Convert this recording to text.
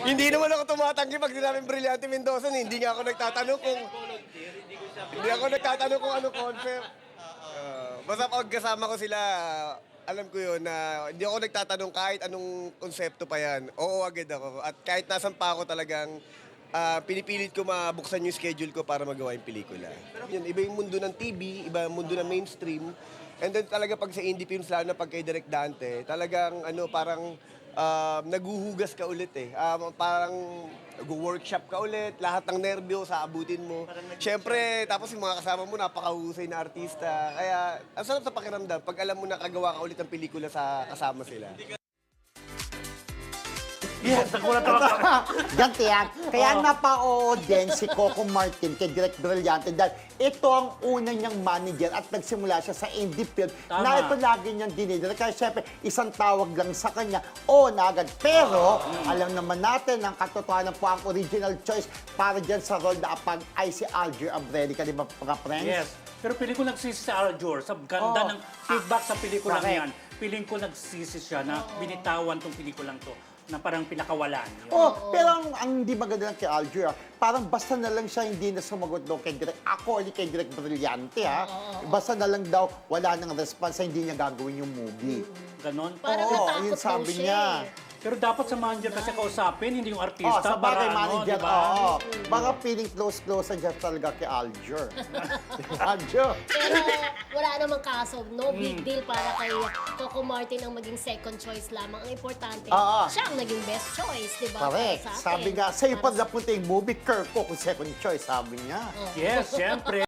Hindi naman ako tumatanggi pag sinabing Brillante Mendoza. Hindi nga ako nagtatanong kung... Hindi ako nagtatanong kung ano concept. Basta pag kasama ko sila, alam ko yun na hindi ako nagtatanong kahit anong konsepto pa yan. Oo, agad ako. At kahit nasan pa ako talagang pinipilit ko mabuksan yung schedule ko para magawa yung pelikula. Yun, iba yung mundo ng TV, iba yung mundo ng mainstream. And then talaga pag sa indie films, lalo na pag kay Direk Dante, talagang parang naguhugas ka ulit eh. Parang workshop ka ulit, lahat ng nerbyo, saabutin mo. Siyempre, tapos yung mga kasama mo, napakahusay na artista. Kaya, ang sarap sa pakiramdam pag alam mo na kagawa ka ulit ng pelikula sa kasama sila. Yes, nakulat ako. Ganti yan. Kaya napao din si Coco Martin kay Direk Brillante dahil ito ang una niyang manager at nagsimula siya sa indie film na ito lagi niyang dinidirect. Kaya syempre, isang tawag lang sa kanya, na agad. Pero, alam naman natin, ang katotohanan po ang original choice para dyan sa role na apag ay si Alger Abrerica, di ba, mga friends? Yes. Pero piling ko nagsisi si Aljur sa ganda ng feedback sa pelikulang correct. yan. Piling ko nagsisi siya na binitawan tong pelikulang to na parang pinakawalan. Pero ang hindi maganda lang kay Alger, parang basta na lang siya hindi na sumagot daw kay Direk. Ako ulit kay Direk Brillante, Basta na lang daw, wala nang response, hindi niya gagawin yung movie. Ganon. Parang natakot yun sabi daw siya niya. Pero dapat sa manager kasi kausapin, hindi yung artista. Sa bagay para manager, di ba? Baka feeling close dyan talaga kay Alger. Alger. Pero wala namang kaso, no big deal para kay Coco Martin ang maging second choice lamang. Ang importante, siya ang naging best choice, di ba? Correct. Para sa atin. Sabi nga, sa'yo Para pa napunta yung movie, Kirko kung second choice, sabi niya. Yes, siyempre.